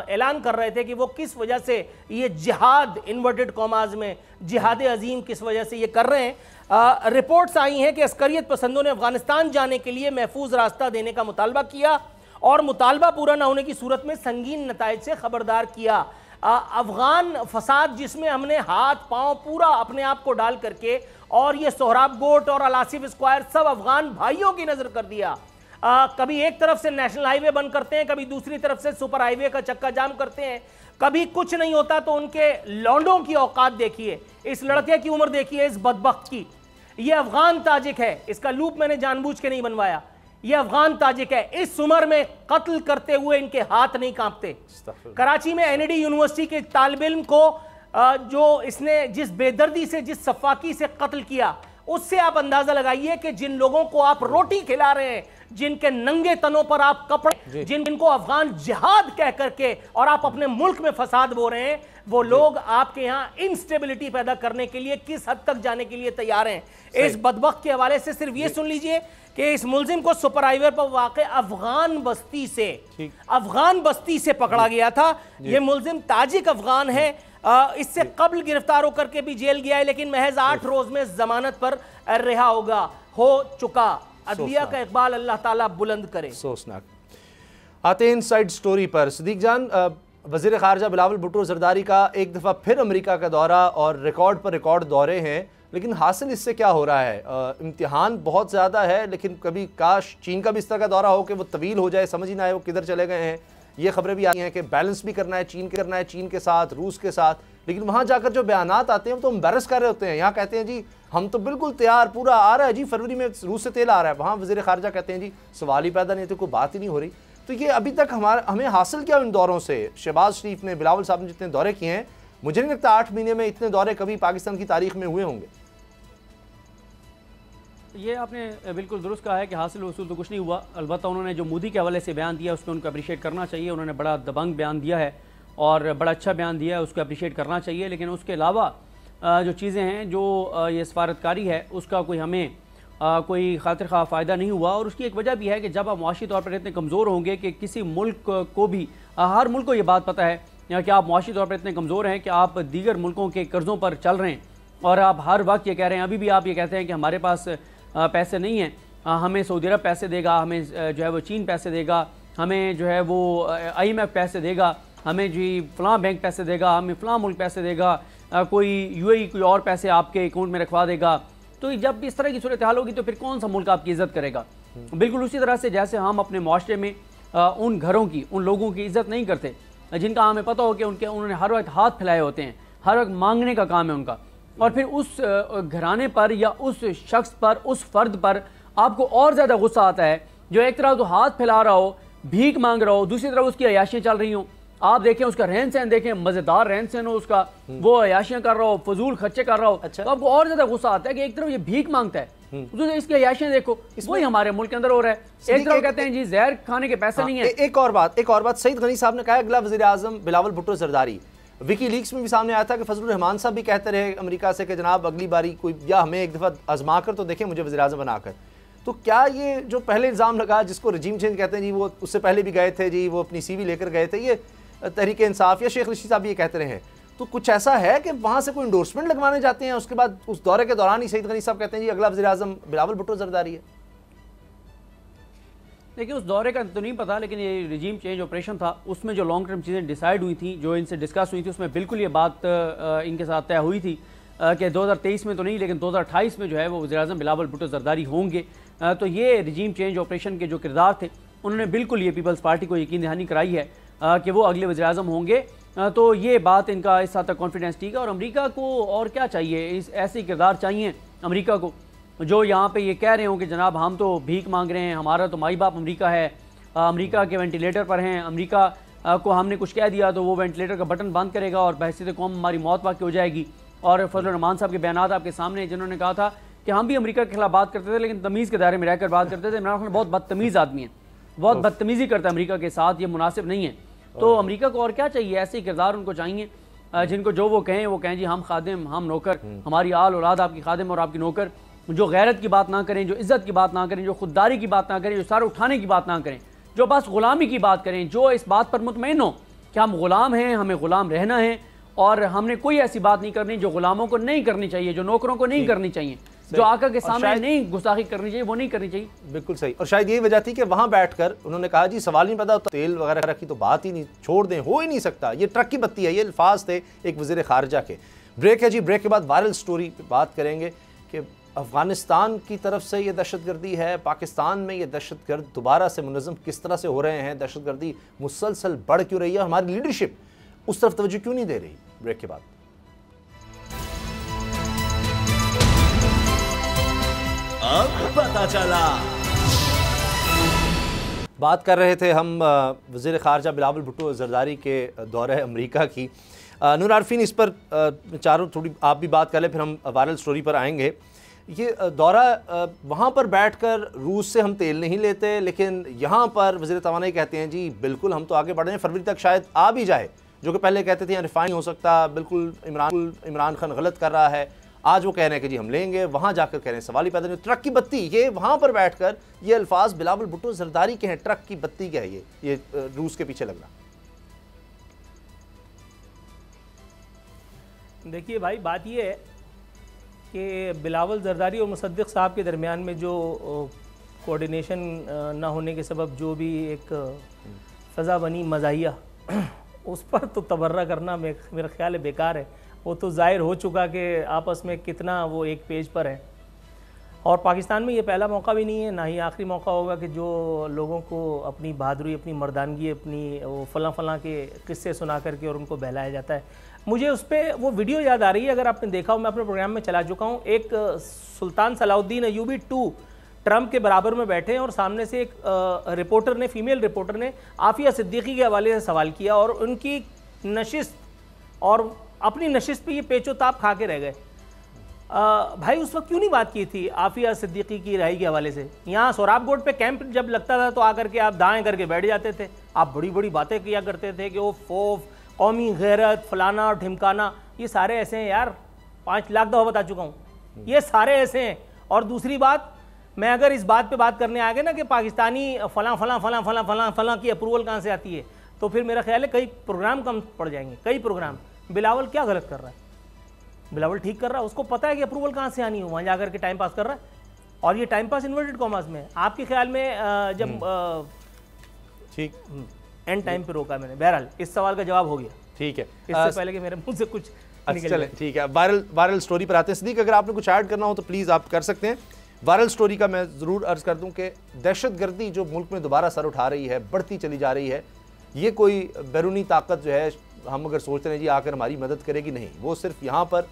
Speaker 3: ऐलान कर रहे थे कि वो किस वजह से ये जिहाद, इन्वर्टेड कॉमाज में जिहाद अजीम किस वजह से ये कर रहे हैं। रिपोर्ट्स आई हैं कि अस्करियत पसंदों ने अफगानिस्तान जाने के लिए महफूज रास्ता देने का मुतालबा किया और मुतालबा पूरा न होने की सूरत में संगीन नताइज से खबरदार किया। अफगान फसाद जिसमें हमने हाथ पांव पूरा अपने आप को डाल करके और ये सोहराब गोट और अलासिफ स्क्वायर सब अफगान भाइयों की नजर कर दिया। कभी एक तरफ से नेशनल हाईवे बंद करते हैं, कभी दूसरी तरफ से सुपर हाईवे का चक्का जाम करते हैं, कभी कुछ नहीं होता तो उनके लौंडों की औकात देखिए, इस लड़के की उम्र देखिए, इस बदबख्त की। ये अफगान ताजिक है, इसका लूप मैंने जानबूझ के नहीं बनवाया, ये अफगान ताजिक है। इस उम्र में कत्ल करते हुए इनके हाथ नहीं कांपते। कराची में एनईडी यूनिवर्सिटी के तालिब इल्म को जो इसने जिस बेदर्दी से, जिस सफाकी से कत्ल किया, उससे आप अंदाजा लगाइए कि जिन लोगों को आप रोटी खिला रहे हैं, जिनके नंगे तनों पर आप कपड़े, जिनको अफगान जिहाद कह करके और आप अपने मुल्क में फसाद बो रहे हैं, वो लोग आपके यहाँ इंस्टेबिलिटी पैदा करने के लिए किस हद तक जाने के लिए तैयार हैं। इस बदबख्त के हवाले से सिर्फ ये सुन लीजिए कि इस मुलजिम को सुपर हाईवे पर वाक़ अफगान बस्ती से पकड़ा गया था। ये मुलजिम ताजिक अफगान है, इससे कबल गिरफ्तार होकर के भी जेल गया है, लेकिन महज 8 रोज में जमानत पर रिहा हो चुका। अदलिया का इकबाल अल्लाह ताला बुलंद करे।
Speaker 1: सोचनाक। आते हैं इनसाइड स्टोरी पर। सदीक जान, वज़ीर ख़ारजा बिलावल भुट्टो ज़रदारी का एक दफ़ा फिर अमेरिका का दौरा और रिकॉर्ड पर रिकॉर्ड दौरे हैं, लेकिन हासिल इससे क्या हो रहा है? इम्तिहान बहुत ज़्यादा है, लेकिन कभी काश चीन का भी इस तरह का दौरा हो कि वो तवील हो जाए, समझ ही ना आए वो किधर चले गए हैं। ये खबरें भी आई हैं कि बैलेंस भी करना है चीन के साथ, रूस के साथ, लेकिन वहाँ जाकर जो बयानात आते हैं वो तो एम्बैरस कर रहे होते हैं। यहाँ कहते हैं जी हम तो बिल्कुल तैयार, पूरा आ रहा है जी, फरवरी में रूस से तेल आ रहा है। वहाँ वज़ीर ख़ारजा कहते हैं जी सवाल ही पैदा नहीं, तो कोई बात ही नहीं हो रही। तो ये अभी तक हमें हासिल क्या इन दौरों से? शहबाज शरीफ ने, बिलावल साहब ने जितने दौरे किए हैं, मुझे नहीं लगता 8 महीने में इतने दौरे कभी पाकिस्तान की तारीख में हुए होंगे।
Speaker 2: ये आपने बिल्कुल दुरुस्त कहा है कि हासिल वसूल तो कुछ नहीं हुआ। अलबत्ता उन्होंने जो मोदी के हवाले से बयान दिया उसको उनको अप्रिशिएट करना चाहिए। उन्होंने बड़ा दबंग बयान दिया है और बड़ा अच्छा बयान दिया है, उसको अप्रिशिएट करना चाहिए। लेकिन उसके अलावा जो चीज़ें हैं, जो ये सफारतकारी है, उसका कोई हमें कोई खातिर खा फ़ायदा नहीं हुआ। और उसकी एक वजह भी है कि जब आप मुआशी तौर पर इतने कमज़ोर होंगे कि किसी मुल्क को भी, हर मुल्क को ये बात पता है कि आप मुआशी तौर पर इतने कमज़ोर हैं कि आप दीगर मुल्कों के कर्ज़ों पर चल रहे हैं और आप हर वक्त ये कह रहे हैं, अभी भी आप ये कहते हैं कि हमारे पास पैसे नहीं हैं, हमें सऊदी अरब पैसे देगा, हमें जो है वो चीन पैसे देगा, हमें जो है वो IMF पैसे देगा, हमें जी फ़लाँ बैंक पैसे देगा, हमें फ़लाँ मुल्क पैसे देगा, कोई UAE कोई और पैसे आपके अकाउंट में रखवा देगा। तो जब इस तरह की सूरत हाल होगी तो फिर कौन सा मुल्क आपकी इज्जत करेगा। बिल्कुल उसी तरह से जैसे हम अपने माशरे में उन घरों की, उन लोगों की इज्जत नहीं करते जिनका हमें पता हो कि उन्होंने हर वक्त हाथ फैलाए होते हैं, हर वक्त मांगने का काम है उनका, और फिर उस घराने पर या उस शख्स पर, उस फर्द पर आपको और ज़्यादा गुस्सा आता है जो एक तरफ तो हाथ फैला रहा हो, भीख मांग रहा हो, दूसरी तरफ उसकी अयाशियाँ चल रही हों। आप देखें उसका रहन सहन देखें, मज़ेदार रहन सहन हो उसका, वो अयाशियाँ कर रहा हो, फजूल खर्चे कर रहा हो, तो आपको और ज़्यादा गुस्सा आता है कि एक तरफ ये भीख मांगता है, दूसरी इसकी अयाशियाँ देखो, वही हमारे मुल्क के अंदर हो रहा है। एक तरफ कहते हैं जी जहर खाने के पैसे नहीं है।
Speaker 1: एक और बात सईद गनी साहब ने कहा, अगला वज़ीर आज़म बिलावल भुट्टो जरदारी। विकी लीक्स में भी सामने आया था कि फजलुर रहमान साहब भी कहते रहे अमेरिका से कि जनाब अगली बारी कोई या हमें एक दफ़ा आजमा कर तो देखें मुझे वज़ीर आज़म बनाकर। तो क्या ये जो पहले इल्ज़ाम लगा जिसको रजीम चेंज कहते हैं जी, वो उससे पहले भी गए थे जी, वो अपनी CV लेकर गए थे, ये तहरीक इंसाफ या शेख रशीद साहब भी ये कहते रहे हैं, तो कुछ ऐसा है कि वहाँ से कोई इंडोर्समेंट लगवाने जाते हैं, उसके बाद उस दौरे के दौरान ही सईद गनी साहब कहते हैं जी अगला वज़ीर आज़म बिलावल भुट्टो जरदारी है।
Speaker 2: देखिए उस दौरे का तो नहीं पता, लेकिन ये रिजीम चेंज ऑपरेशन था, उसमें जो लॉन्ग टर्म चीज़ें डिसाइड हुई थी, जो इनसे डिस्कस हुई थी, उसमें बिल्कुल ये बात इनके साथ तय हुई थी कि 2023 में तो नहीं लेकिन 2028 में जो है वो वज़ीर आज़म बिलावल भुट्टो जरदारी होंगे। तो ये रिजीम चेंज ऑपरेशन के जो किरदार थे उन्होंने बिल्कुल ये पीपल्स पार्टी को यकीन दहानी कराई है कि वो अगले वज़ीर आज़म होंगे। तो ये बात इनका इस हद तक कॉन्फिडेंस ठीक है। और अमेरिका को और क्या चाहिए, इस ऐसे किरदार चाहिए अमेरिका को जो यहाँ पे ये कह रहे हो कि जनाब हम तो भीख मांग रहे हैं, हमारा तो माई बाप अमेरिका है, अमेरिका के वेंटिलेटर पर हैं, अमेरिका को हमने कुछ कह दिया तो वो वेंटिलेटर का बटन बंद करेगा और बहसीत कौम हमारी मौत वाक़ हो जाएगी। और फजलुर रहमान साहब के बयानात आपके सामने, जिन्होंने कहा था कि हम भी अमेरिका के खिलाफ बात करते थे लेकिन तमीज़ के दायरे में रहकर बात करते थे। इमरान खान बहुत बदतमीज़ आदमी है, बहुत बदतमीज़ी करता है अमेरिका के साथ, ये मुनासिब नहीं है। तो अमेरिका को और क्या चाहिए, ऐसे ही किरदार उनको चाहिए जिनको जो वो कहें जी हम खादिम, हम नौकर, हमारी आल औलाद आपकी खादिम और आपकी नौकर, जो गैरत की बात ना करें, जो इज़्ज़त की बात ना करें, जो खुददारी की बात ना करें, जो सर उठाने की बात ना करें, जो बस ग़ुलामी की बात करें, जो इस बात पर मुतमईन हो कि हम ग़ुलाम हैं, हमें ग़ुलाम रहना है और हमने कोई ऐसी बात नहीं करनी जो ग़ुलामों को नहीं करनी चाहिए, जो नौकरों को नहीं करनी चाहिए, जो आका के सामने नहीं गुस्ताखी करनी चाहिए, वो नहीं करनी चाहिए।
Speaker 1: बिल्कुल सही। और शायद यही वजह थी कि वहाँ बैठकर उन्होंने कहा जी सवाल नहीं पता, तेल वगैरह की तो बात ही नहीं, छोड़ दें, हो ही नहीं सकता, ये ट्रक की बत्ती है, ये अल्फाज थे एक वज़ीर ख़ारजा के। ब्रेक है जी, ब्रेक के बाद वायरल स्टोरी पर बात करेंगे कि अफ़गानिस्तान की तरफ से ये दहशतगर्दी है, पाकिस्तान में ये दहशतगर्द दोबारा से मुनज़्ज़म किस तरह से हो रहे हैं, दहशतगर्दी मुसलसल बढ़ क्यों रही है, हमारी लीडरशिप उस तरफ तवज्जो क्यों नहीं दे रही। ब्रेक के बाद
Speaker 4: अब पता चला।
Speaker 1: बात कर रहे थे हम वज़ीर ख़ारजा बिलावल भुट्टो जरदारी के दौरे अमेरिका की। नूर आरफीन इस पर चारों थोड़ी आप भी बात कर लें, फिर हम वायरल स्टोरी पर आएंगे। ये दौरा वहाँ पर बैठकर रूस से हम तेल नहीं लेते, लेकिन यहाँ पर वज़ीर तवानाई कहते हैं जी बिल्कुल हम तो आगे बढ़ रहे हैं, फरवरी तक शायद आ भी जाए, जो कि पहले कहते थे यहाँ रिफाइन हो सकता, बिल्कुल इमरान खान गलत कर रहा है। आज वो कह रहे हैं कि जी हम लेंगे, वहाँ जाकर कह रहे हैं सवाल ही पैदा नहीं। ट्रक की बत्ती, ये वहाँ पर बैठकर ये अल्फाज बिलावल भुट्टो जरदारी के हैं, ट्रक की बत्ती क्या है ये रूस के पीछे लग रहा।
Speaker 3: देखिए भाई, बात ये है कि बिलावल जरदारी और मुसद्दिक साहब के दरमियान में जो कोऑर्डिनेशन ना होने के सबब जो भी एक फ़ज़ा बनी मज़ाहिया, उस पर तो तबर्रा करना मेरा ख्याल है बेकार है। वो तो ज़ाहिर हो चुका कि आपस में कितना वो एक पेज पर है। और पाकिस्तान में ये पहला मौका भी नहीं है, ना ही आखिरी मौका होगा कि जो लोगों को अपनी बहादुरी, अपनी मर्दानगी, अपनी वो फलां के किस्से सुना करके और उनको बहलाया जाता है। मुझे उस पर वो वीडियो याद आ रही है, अगर आपने देखा हो, मैं अपने प्रोग्राम में चला चुका हूँ। एक सुल्तान सलाउद्दीन अयूबी 2 ट्रम्प के बराबर में बैठे हैं और सामने से एक रिपोर्टर ने, फीमेल रिपोर्टर ने आफिया सिद्दीकी के हवाले से सवाल किया और उनकी नशिस्त और अपनी नशिस्त पे ये पेचोताप खा के रह गए। भाई उस वक्त क्यों नहीं बात की थी आफिया सिद्दीकी की रहाई के हवाले से? यहाँ सोराबगोड पे कैंप जब लगता था तो आकर के आप दाएं करके बैठ जाते थे, आप बड़ी बड़ी बातें किया करते थे कि वो फोफ, कौमी गैरत, फलाना और ढिमकाना, ये सारे ऐसे हैं यार, 5 लाख दफ़ा बता चुका हूँ, ये सारे ऐसे हैं। और दूसरी बात, मैं अगर इस बात पे बात करने आ गए ना कि पाकिस्तानी फलां की अप्रूवल कहाँ से आती है, तो फिर मेरा ख्याल है कई प्रोग्राम कम पड़ जाएंगे, कई प्रोग्राम। बिलावल क्या गलत कर रहा है? बिलावल ठीक कर रहा है, उसको पता है कि अप्रूवल कहाँ से आनी है, वहाँ जाकर के टाइम पास कर रहा है। और ये टाइम पास इन्वर्टेड कॉमर्स में है। आपके ख्याल में जब ठीक एंड टाइम पे रोका मैंने, बहरहाल इस सवाल का जवाब हो गया।
Speaker 1: ठीक है,
Speaker 3: इससे पहले कि मेरे मुंह से कुछ
Speaker 1: अच्छा चलें, ठीक है। वायरल स्टोरी पर आते हैं। सदीक, अगर आपने कुछ ऐड करना हो तो प्लीज़ आप कर सकते हैं। वायरल स्टोरी का मैं ज़रूर अर्ज़ कर दूं कि दहशतगर्दी जो मुल्क में दोबारा सर उठा रही है, बढ़ती चली जा रही है, ये कोई बैरूनी ताकत जो है हम अगर सोचते हैं जी आकर हमारी मदद करेगी, नहीं, वो सिर्फ यहाँ पर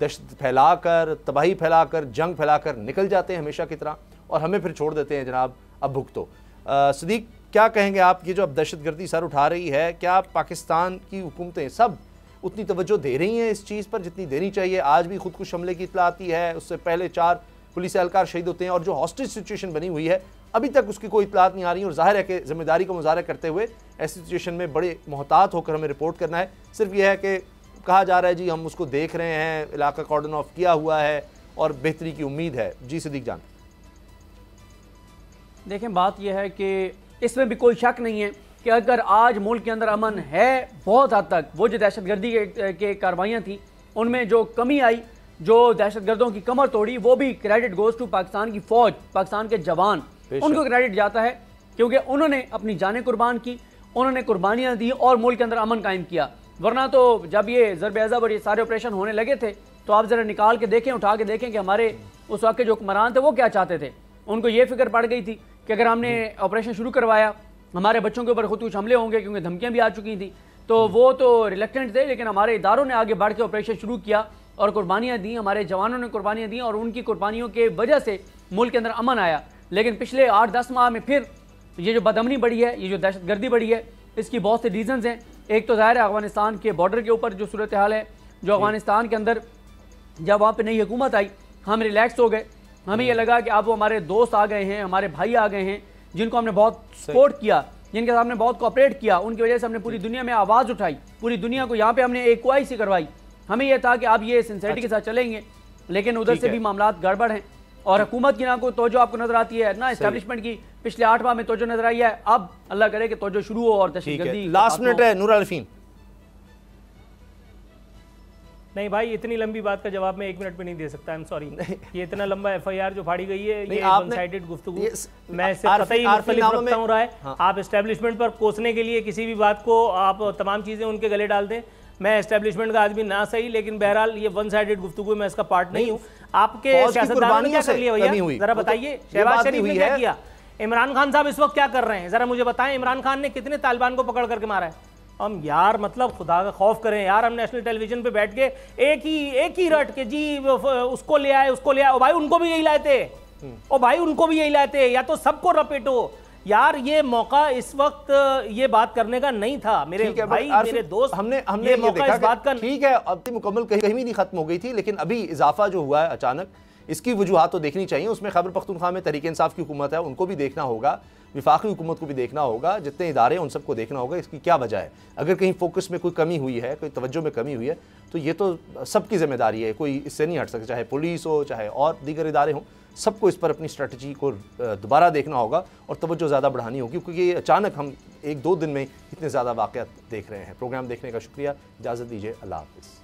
Speaker 1: दहशत फैलाकर, तबाही फैलाकर, जंग फैलाकर निकल जाते हैं हमेशा की तरह, और हमें फिर छोड़ देते हैं जनाब अब भुगतो। सदीक, क्या कहेंगे आप, ये जो अब दहशतगर्दी सर उठा रही है, क्या पाकिस्तान की हुकूमतें सब उतनी तवज्जो दे रही हैं इस चीज़ पर जितनी देनी चाहिए? आज भी खुदकुश हमले की इत्तला आती है, उससे पहले 4 पुलिस एहलकार शहीद होते हैं, और जो हॉस्टेज सिचुएशन बनी हुई है अभी तक उसकी कोई इत्तलात नहीं आ रही, और जाहिर है कि जिम्मेदारी को मुजाहरा करते हुए ऐसी सिचुएशन में बड़े मोहतात होकर हमें रिपोर्ट करना है। सिर्फ यह है कि कहा जा रहा है जी हम उसको देख रहे हैं, इलाका कॉर्डन ऑफ किया हुआ है और बेहतरी की उम्मीद है। जी सदीक जान।
Speaker 2: देखें, बात यह है कि इसमें भी कोई शक नहीं है कि अगर आज मुल्क के अंदर अमन है बहुत हद तक, वो जो दहशतगर्दी के कार्रवाइयाँ थी उनमें जो कमी आई, जो दहशतगर्दों की कमर तोड़ी, वो भी क्रेडिट गोज़ टू पाकिस्तान की फ़ौज, पाकिस्तान के जवान, उनको क्रेडिट जाता है, क्योंकि उन्होंने अपनी जानें कुर्बान की, उन्होंने कुर्बानियाँ दी और मुल्क के अंदर अमन कायम किया। वरना तो जब ये ज़रब-ए-अज़ब और ये सारे ऑपरेशन होने लगे थे तो आप ज़रा निकाल के देखें, उठा के देखें कि हमारे उस वक्त के जो हुक्मरान थे वो क्या चाहते थे। उनको ये फिक्र पड़ गई थी कि अगर हमने ऑपरेशन शुरू करवाया हमारे बच्चों के ऊपर खुद कुछ हमले होंगे, क्योंकि धमकियाँ भी आ चुकी थी, तो वो तो रिलेक्टेंट थे, लेकिन हमारे इदारों ने आगे बढ़ के ऑपरेशन शुरू किया और कुर्बानियाँ दी, हमारे जवानों ने कुर्बानियाँ दी, और उनकी कुर्बानियों के वजह से मुल्क के अंदर अमन आया। लेकिन पिछले 8-10 माह में फिर ये जो बदअमनी बढ़ी है, ये जो दहशतगर्दी बढ़ी है, इसकी बहुत से रीज़न्स हैं। एक तो ज़ाहिर है अफगानिस्तान के बॉर्डर के ऊपर जो सूरत हाल है, जो अफगानिस्तान के अंदर जब वहाँ पर नई हुकूमत आई हम रिलैक्स हो गए, हमें ये लगा कि अब वो हमारे दोस्त आ गए हैं, हमारे भाई आ गए हैं, जिनको हमने बहुत सपोर्ट किया, जिनके साथ हमने बहुत कोऑपरेट किया, उनकी वजह से हमने पूरी दुनिया में आवाज़ उठाई, पूरी दुनिया को यहाँ पे हमने एक OIC करवाई। हमें यह था कि आप ये सिंसियरिटी के साथ चलेंगे, लेकिन उधर से भी मामलात गड़बड़ हैं और हुकूमत की ना कोई तोजो आपको नजर आती है, ना एस्टैब्लिशमेंट की पिछले 8 माह में तोजो नजर आई है। अब अल्लाह करे कि तोजो शुरू हो और दहशतगर्दी।
Speaker 1: लास्ट मिनट है नूर अलफीन।
Speaker 3: नहीं भाई, इतनी लंबी बात का जवाब मैं 1 मिनट में नहीं दे सकता, आई एम सॉरी। ये इतना लंबा FIR जो फाड़ी गई है, ये वन साइडेड गुफ्तगू, मैं इससे कतई मुख्तलिफ रखता हूँ राय। आप एस्टेब्लिशमेंट पर कोसने के लिए किसी भी बात को आप तमाम चीज़ें उनके गले डाल दें, मैं एस्टेब्लिशमेंट का आदमी ना सही, लेकिन बहरहाल ये वन साइडेड गुफ्तगू मैं इसका पार्ट नहीं हूँ। आपके सियासतदानों ने क्या कर लिया भैया, जरा बताइए। शहबाज शरीफ ने क्या किया? इमरान खान साहब इस वक्त क्या कर रहे हैं, जरा मुझे बताएं। इमरान खान ने कितने तालिबान को पकड़ करके मारा है? हम यार मतलब खुदा का खौफ करें यार, हम नेशनल टेलीविजन पे बैठ के एक ही रट के जी उसको ले आए, उसको ले आए। ओ भाई उनको भी यही लाए थे, ओ भाई उनको भी यही लाए थे, या तो सबको रपेटो यार। ये मौका इस वक्त ये बात करने का नहीं था मेरे भाई, मेरे दोस्त। हमने ये मौका इस बात का,
Speaker 1: ठीक है, अब तो मुकम्मल कहीं भी नहीं खत्म हो गई थी, लेकिन अभी इजाफा जो हुआ है अचानक, इसकी वजूहात तो देखनी चाहिए। उसमें खैबर पख्तूनख्वा में तहरीक इंसाफ की हुकूमत है, उनको भी देखना होगा, विफाकी हुकूमत को भी देखना होगा, जितने इदारे हैं उन सबको देखना होगा इसकी क्या वजह है। अगर कहीं फोकस में कोई कमी हुई है, कोई तवज्जो में कमी हुई है, तो ये तो सबकी जिम्मेदारी है, कोई इससे नहीं हट सकता, चाहे पुलिस हो चाहे और दीगर इदारे हों, सबको इस पर अपनी स्ट्रेटजी को दोबारा देखना होगा और तवज्जो ज़्यादा बढ़ानी होगी, क्योंकि अचानक हम 1-2 दिन में इतने ज़्यादा वाक़यात देख रहे हैं। प्रोग्राम देखने का शुक्रिया, इजाज़त दीजिए, अल्लाह हाफ़िज़।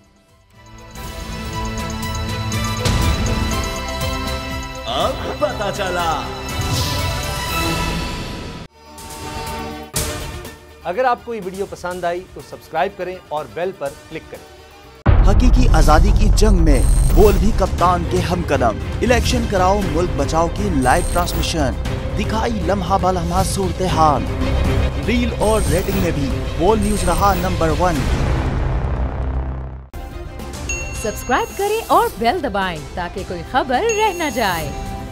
Speaker 4: अब पता चला।
Speaker 1: अगर आपको ये वीडियो पसंद आई तो सब्सक्राइब करें और बेल पर क्लिक करें।
Speaker 5: हकीकी आजादी की जंग में बोल भी कप्तान के हमकदम। इलेक्शन कराओ मुल्क बचाओ की लाइव ट्रांसमिशन, दिखाई लम्हा बलम्हा सूरत हाल। रील और रेटिंग में भी बोल न्यूज रहा नंबर 1।
Speaker 6: सब्सक्राइब करें और बेल दबाएं ताकि कोई खबर रह न जाए।